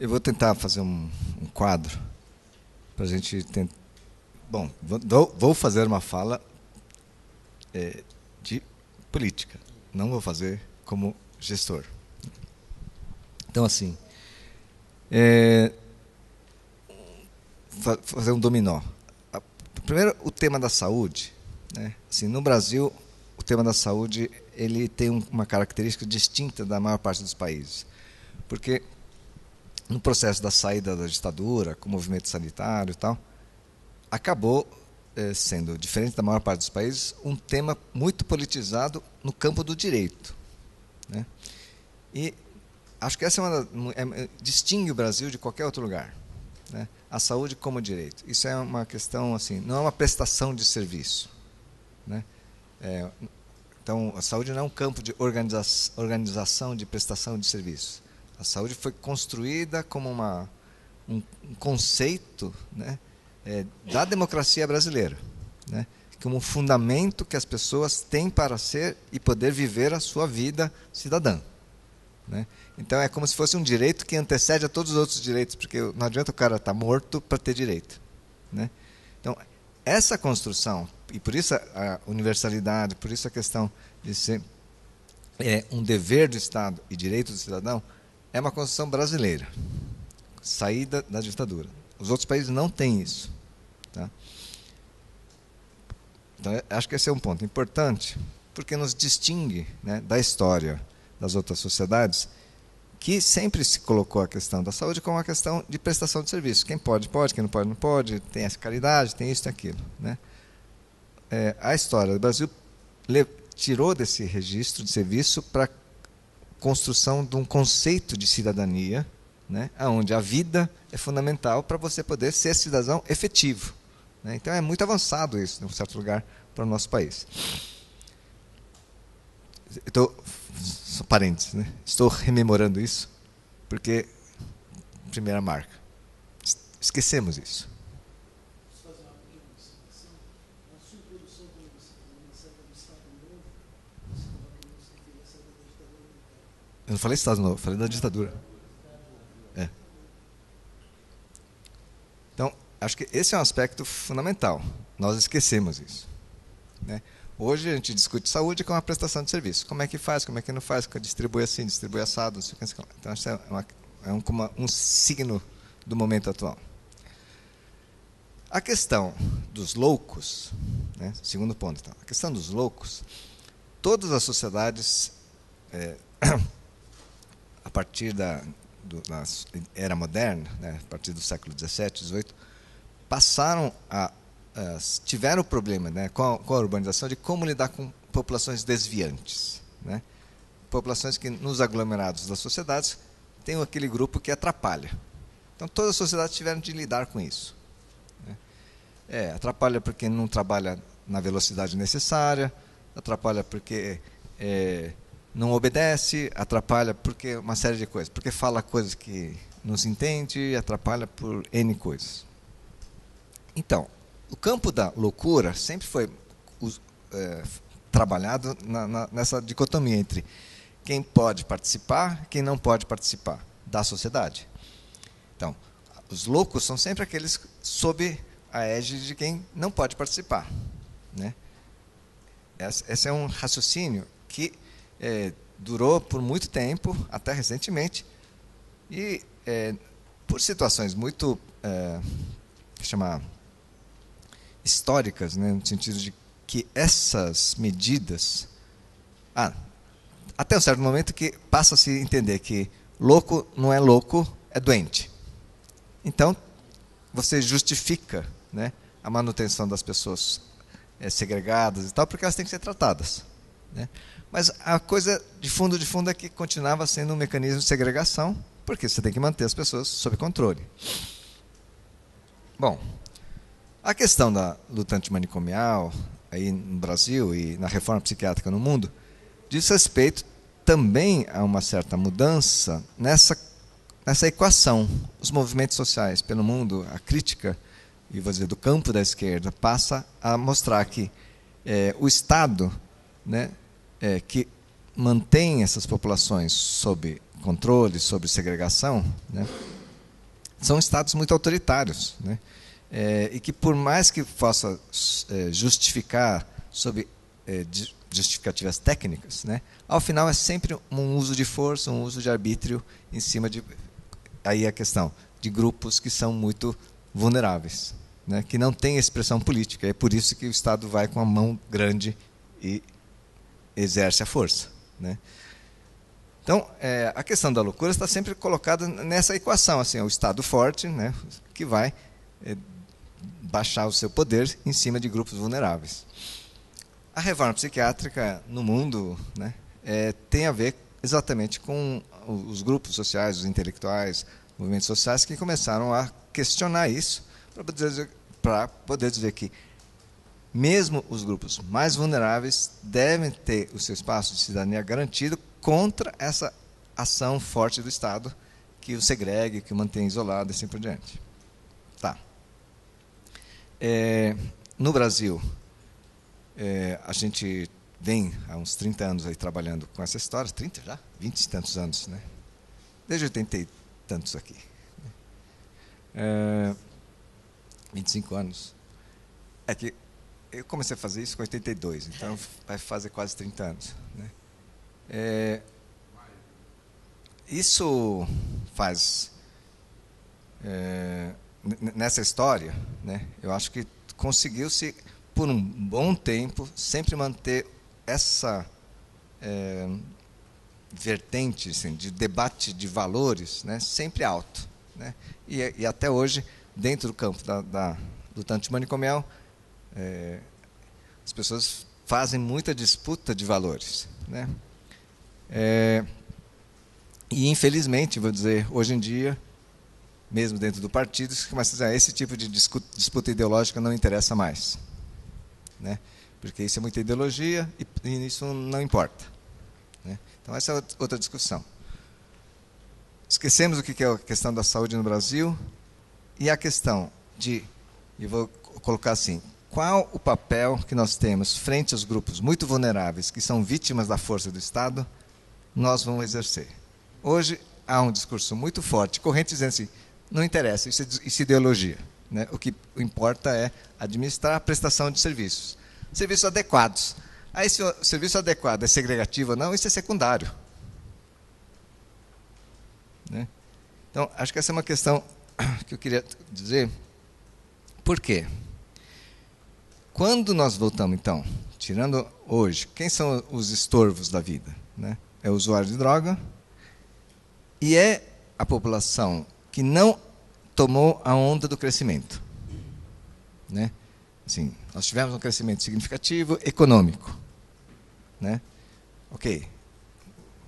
Eu vou tentar fazer um quadro para a gente tentar. Bom, vou fazer uma fala de política. Não vou fazer como gestor. Então, assim, fazer um dominó. Primeiro, o tema da saúde. Né? Assim, no Brasil, o tema da saúde ele tem uma característica distinta da maior parte dos países. Porque no processo da saída da ditadura, com o movimento sanitário e tal, acabou sendo, diferente da maior parte dos países, um tema muito politizado no campo do direito. Né? E acho que essa distingue o Brasil de qualquer outro lugar. Né? A saúde como direito. Isso é uma questão, assim, não é uma prestação de serviço. Né? Então, a saúde não é um campo de organização de prestação de serviços. A saúde foi construída como um conceito, né, da democracia brasileira, né, como um fundamento que as pessoas têm para ser e poder viver a sua vida cidadã. Né? Então é como se fosse um direito que antecede a todos os outros direitos, porque não adianta o cara estar morto para ter direito. Né? Então, essa construção, e por isso a universalidade, por isso a questão de ser um dever do Estado e direito do cidadão, é uma construção brasileira, saída da ditadura. Os outros países não têm isso. Tá? Então, acho que esse é um ponto importante, porque nos distingue, né, da história das outras sociedades, que sempre se colocou a questão da saúde como uma questão de prestação de serviço. Quem pode, pode, quem não pode, não pode, tem essa caridade, tem isso, tem aquilo. Né? A história do Brasil tirou desse registro de serviço para construção de um conceito de cidadania, né, onde a vida é fundamental para você poder ser cidadão efetivo. Né? Então é muito avançado isso, em um certo lugar, para o nosso país. Só parênteses, né? Estou rememorando isso, porque, primeira marca, esquecemos isso. Eu não falei Estado Novo, falei da ditadura. Então, acho que esse é um aspecto fundamental. Nós esquecemos isso. Né? Hoje a gente discute saúde com a prestação de serviço. Como é que faz, como é que não faz, distribui assim, distribui assado, não sei o que. Então, isso é um signo do momento atual. A questão dos loucos, né? Segundo ponto, então, a questão dos loucos, todas as sociedades, a partir da era moderna, né, a partir do século XVII, XVIII, tiveram o problema, né, com a urbanização de como lidar com populações desviantes. Né? Populações que, nos aglomerados das sociedades, tem aquele grupo que atrapalha. Então, todas as sociedades tiveram de lidar com isso. Né? Atrapalha porque não trabalha na velocidade necessária, atrapalha porque não obedece, atrapalha porque uma série de coisas, porque fala coisas que não se entende, atrapalha por N coisas. Então, o campo da loucura sempre foi trabalhado nessa dicotomia entre quem pode participar e quem não pode participar da sociedade. Então, os loucos são sempre aqueles sob a égide de quem não pode participar. Né? Esse é um raciocínio que durou por muito tempo, até recentemente, e por situações muito históricas, né, no sentido de que essas medidas, até um certo momento que passa a se entender que louco não é louco, é doente. Então, você justifica, né, a manutenção das pessoas segregadas e tal, porque elas têm que ser tratadas. Né? Mas a coisa de fundo é que continuava sendo um mecanismo de segregação, porque você tem que manter as pessoas sob controle. Bom, a questão da luta antimanicomial aí no Brasil e na reforma psiquiátrica no mundo diz respeito também a uma certa mudança nessa equação. Os movimentos sociais pelo mundo, a crítica, e vou dizer, do campo da esquerda, passa a mostrar que o Estado, né, que mantém essas populações sob controle, sob segregação, né, são estados muito autoritários, né? E que, por mais que possa justificar sob justificativas técnicas, né, ao final é sempre um uso de força, um uso de arbítrio em cima de, aí a questão de grupos que são muito vulneráveis, né, que não têm expressão política. É por isso que o Estado vai com a mão grande e exerce a força, né? Então, a questão da loucura está sempre colocada nessa equação, assim, o Estado forte, né, que vai baixar o seu poder em cima de grupos vulneráveis. A reforma psiquiátrica no mundo, né, tem a ver exatamente com os grupos sociais, os intelectuais, movimentos sociais que começaram a questionar isso para poder dizer que mesmo os grupos mais vulneráveis devem ter o seu espaço de cidadania garantido contra essa ação forte do Estado que o segregue, que o mantém isolado e assim por diante. Tá. No Brasil, a gente vem há uns 30 anos aí trabalhando com essa história, 30 já? 20 e tantos anos, né? Desde 80 e tantos aqui. 25 anos. É que eu comecei a fazer isso com 82, então vai fazer quase 30 anos, né? Isso faz, nessa história, né, eu acho que conseguiu-se, por um bom tempo, sempre manter essa vertente assim, de debate de valores, né, sempre alto, né? E até hoje, dentro do campo da luta antimanicomial, as pessoas fazem muita disputa de valores, né? E, infelizmente, vou dizer, hoje em dia, mesmo dentro do partido, se começa a dizer, esse tipo de disputa ideológica não interessa mais, né? Porque isso é muita ideologia e isso não importa, né? Então, essa é outra discussão. Esquecemos o que é a questão da saúde no Brasil e a questão de, e vou colocar assim, qual o papel que nós temos frente aos grupos muito vulneráveis, que são vítimas da força do Estado, nós vamos exercer. Hoje, há um discurso muito forte, corrente, dizendo assim, não interessa, isso é ideologia, né? O que importa é administrar a prestação de serviços. Serviços adequados. Aí, se o serviço adequado é segregativo ou não, isso é secundário, né? Então, acho que essa é uma questão que eu queria dizer. Por quê? Quando nós voltamos, então, tirando hoje, quem são os estorvos da vida, né? É o usuário de droga e é a população que não tomou a onda do crescimento, né? Assim, nós tivemos um crescimento significativo econômico, né? Ok,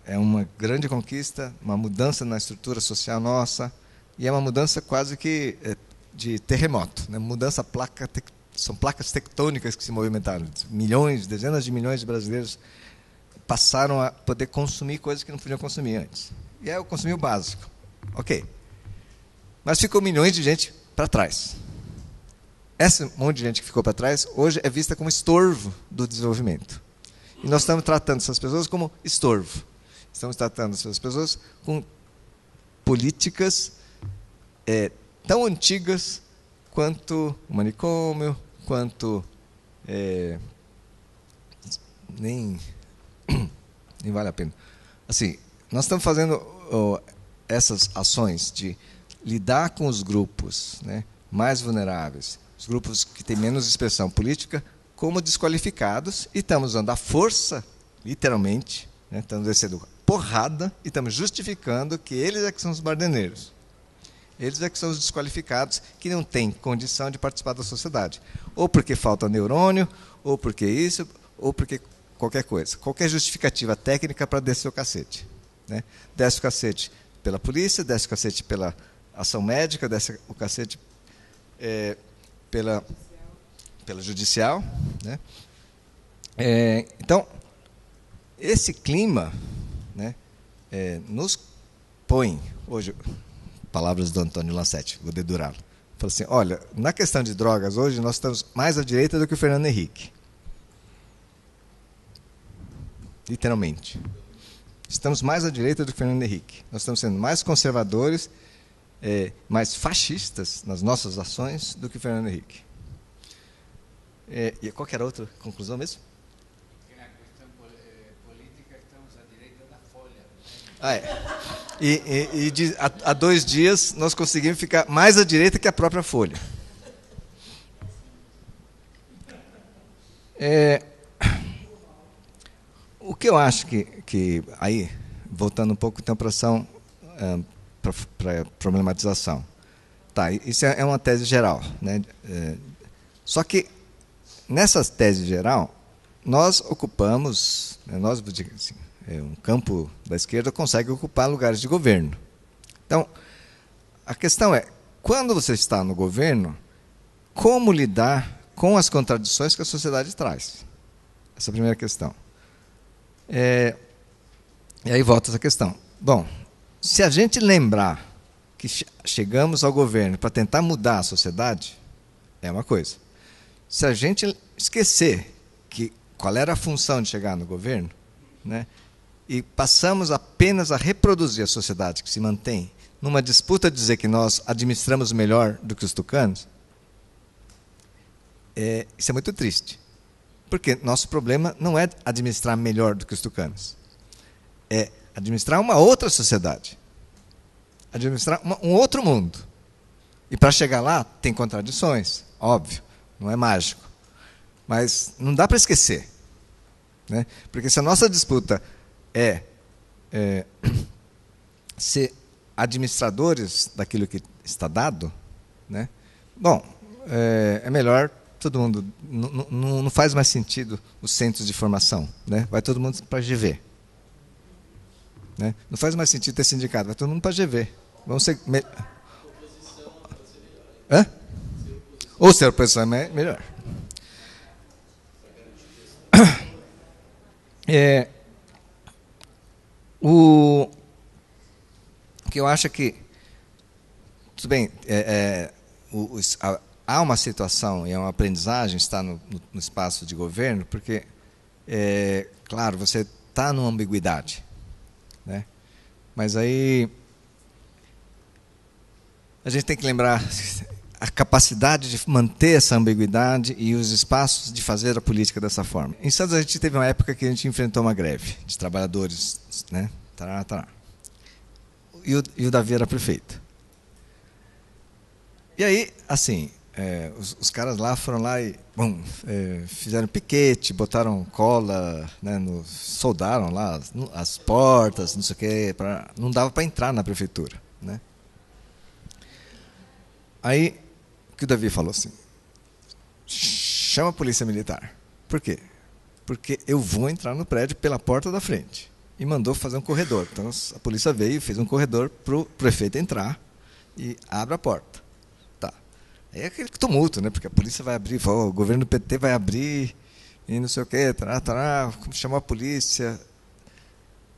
é uma grande conquista, uma mudança na estrutura social nossa, e é uma mudança quase que de terremoto, né? Mudança são placas tectônicas que se movimentaram. Milhões, dezenas de milhões de brasileiros passaram a poder consumir coisas que não podiam consumir antes. E é o consumir o básico. Ok. Mas ficou milhões de gente para trás. Esse monte de gente que ficou para trás, hoje é vista como estorvo do desenvolvimento. E nós estamos tratando essas pessoas como estorvo. Estamos tratando essas pessoas com políticas tão antigas quanto o manicômio, quanto nem vale a pena. Assim, nós estamos fazendo essas ações de lidar com os grupos, né, mais vulneráveis, os grupos que têm menos expressão política, como desqualificados, e estamos usando a força, literalmente, né, estamos descendo porrada e estamos justificando que eles é que são os bardeneiros. Eles é que são os desqualificados, que não têm condição de participar da sociedade. Ou porque falta neurônio, ou porque isso, ou porque qualquer coisa. Qualquer justificativa técnica para descer o cacete, né? Desce o cacete pela polícia, desce o cacete pela ação médica, desce o cacete pela judicial, né? Então, esse clima, né, nos põe, hoje, palavras do Antônio Lancetti, vou dedurá-lo, falou assim, olha, na questão de drogas, hoje nós estamos mais à direita do que o Fernando Henrique. Literalmente. Estamos mais à direita do que o Fernando Henrique. Nós estamos sendo mais conservadores mais fascistas nas nossas ações do que Fernando Henrique. E qual que era a outra conclusão mesmo? Que na questão política estamos à direita da Folha. Ah, é. E há 2 dias nós conseguimos ficar mais à direita que a própria Folha. O que eu acho que aí, voltando um pouco então para ação, para problematização. Tá, isso é uma tese geral, né? Só que nessa tese geral nós ocupamos, nós, assim, um campo da esquerda consegue ocupar lugares de governo. Então, a questão é, quando você está no governo, como lidar com as contradições que a sociedade traz? Essa é a primeira questão. E aí volta essa questão. Bom, se a gente lembrar que chegamos ao governo para tentar mudar a sociedade, é uma coisa. Se a gente esquecer qual era a função de chegar no governo, né, e passamos apenas a reproduzir a sociedade que se mantém numa disputa de dizer que nós administramos melhor do que os tucanos, isso é muito triste. Porque nosso problema não é administrar melhor do que os tucanos. É administrar uma outra sociedade. Administrar um outro mundo. E para chegar lá, tem contradições, óbvio, não é mágico. Mas não dá para esquecer. Né? Porque se a nossa disputa é ser administradores daquilo que está dado, né? Bom, é melhor todo mundo, não faz mais sentido os centros de formação, né? Vai todo mundo para GV. Né? Não faz mais sentido ter sindicato, vai todo mundo para GV. Vamos ser Hã? Ou ser oposição é melhor. O que eu acho que, tudo bem, há uma situação e é uma aprendizagem estar no espaço de governo, porque, claro, você está numa ambiguidade, né? Mas aí a gente tem que lembrar a capacidade de manter essa ambiguidade e os espaços de fazer a política dessa forma. Em Santos a gente teve uma época que a gente enfrentou uma greve de trabalhadores, né? Tará, tará. E o Davi era prefeito. E aí, assim, os caras lá foram lá e fizeram piquete, botaram cola, né, soldaram lá as portas, não sei o quê, não dava para entrar na prefeitura, né? Aí, o que o Davi falou assim, chama a polícia militar. Por quê? Porque eu vou entrar no prédio pela porta da frente. E mandou fazer um corredor. Então, a polícia veio e fez um corredor para o prefeito entrar e abre a porta. Tá. Aí é aquele tumulto, né? Porque a polícia vai abrir, o governo do PT vai abrir, e não sei o quê, chamou a polícia.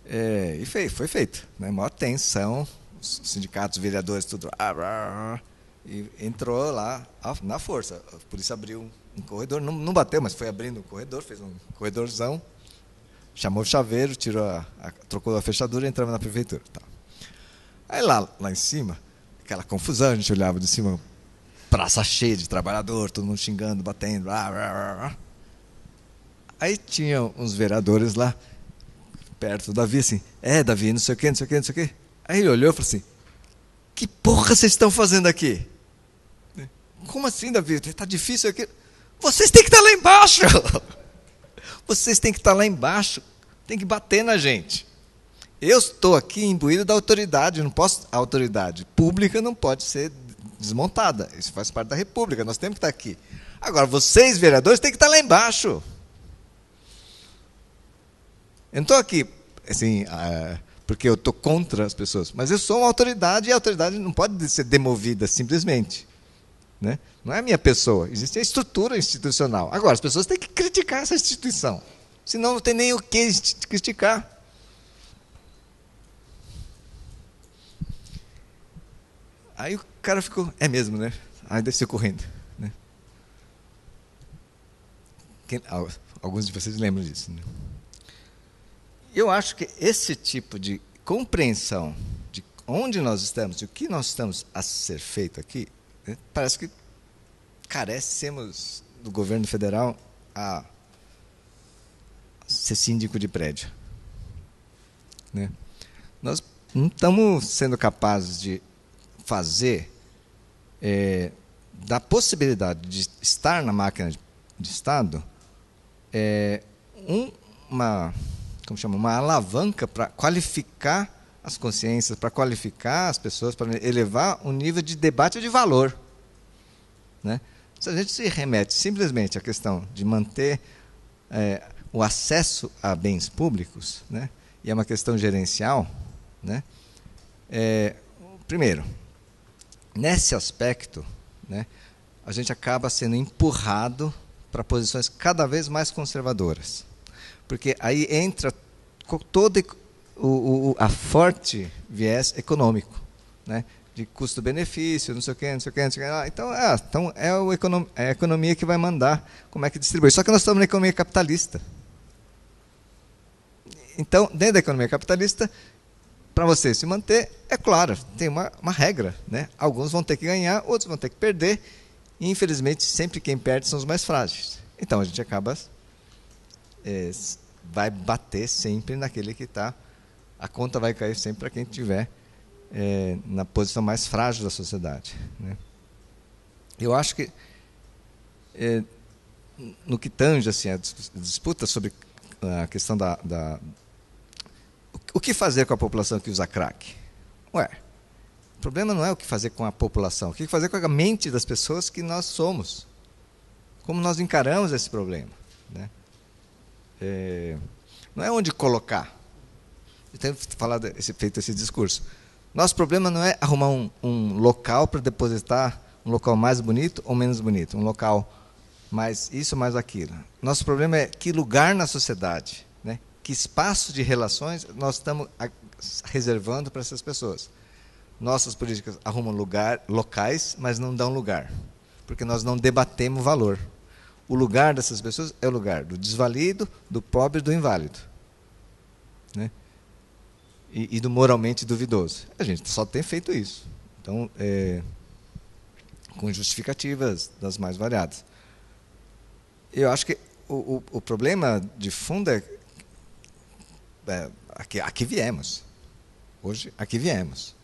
E foi feito. Né? Maior tensão, os sindicatos, os vereadores, tudo. E entrou lá na força. A polícia abriu um corredor, não bateu, mas foi abrindo um corredor, fez um corredorzão, chamou o chaveiro, trocou a fechadura e entramos na prefeitura. Tá. Aí lá em cima, aquela confusão, a gente olhava de cima, praça cheia de trabalhador, todo mundo xingando, batendo. Aí tinha uns vereadores lá, perto do Davi, assim, Davi, não sei o quê, não sei o quê, não sei o quê. Aí ele olhou e falou assim, que porra vocês estão fazendo aqui? Como assim, Davi? Está difícil aqui. Vocês têm que estar lá embaixo. Vocês têm que estar lá embaixo. Tem que bater na gente. Eu estou aqui imbuído da autoridade. A autoridade pública não pode ser desmontada. Isso faz parte da República. Nós temos que estar aqui. Agora, vocês, vereadores, têm que estar lá embaixo. Eu não estou aqui, assim, porque eu estou contra as pessoas. Mas eu sou uma autoridade e a autoridade não pode ser demovida simplesmente. Né? Não é a minha pessoa, existe a estrutura institucional. Agora, as pessoas têm que criticar essa instituição, senão não tem nem o que criticar. Aí o cara ficou, mesmo, né? Aí desceu correndo. Né? Alguns de vocês lembram disso. Né? Eu acho que esse tipo de compreensão de onde nós estamos e o que nós estamos a ser feito aqui, né, parece que carecemos do governo federal a ser síndico de prédio, né? Nós não estamos sendo capazes de fazer da possibilidade de estar na máquina de Estado uma alavanca para qualificar as consciências, para qualificar as pessoas, para elevar o nível de debate de valor, né? Se a gente se remete simplesmente à questão de manter o acesso a bens públicos, né, e é uma questão gerencial, né, primeiro, nesse aspecto, né, a gente acaba sendo empurrado para posições cada vez mais conservadoras, porque aí entra todo a forte viés econômico, né, de custo-benefício, não sei o quê, não sei o quê, não sei o quê. Então é a economia que vai mandar como é que distribui. Só que nós estamos na economia capitalista. Então, dentro da economia capitalista, para você se manter, é claro, tem uma regra, né? Alguns vão ter que ganhar, outros vão ter que perder, e infelizmente sempre quem perde são os mais frágeis. Então a gente acaba vai bater sempre naquele que está, a conta vai cair sempre para quem estiver na posição mais frágil da sociedade, né? Eu acho que no que tange assim, a disputa sobre a questão o que fazer com a população que usa crack? O problema não é o que fazer com a população, o que fazer com a mente das pessoas que nós somos, como nós encaramos esse problema, né? Não é onde colocar. Eu tenho feito esse discurso. Nosso problema não é arrumar um local para depositar, um local mais bonito ou menos bonito, um local mais isso, mais aquilo. Nosso problema é que lugar na sociedade, né? Que espaço de relações nós estamos reservando para essas pessoas. Nossas políticas arrumam locais, mas não dão lugar, porque nós não debatemos valor. O lugar dessas pessoas é o lugar do desvalido, do pobre e do inválido, né? E do moralmente duvidoso. A gente só tem feito isso. Então, com justificativas das mais variadas. Eu acho que o problema de fundo aqui viemos. Hoje, aqui viemos.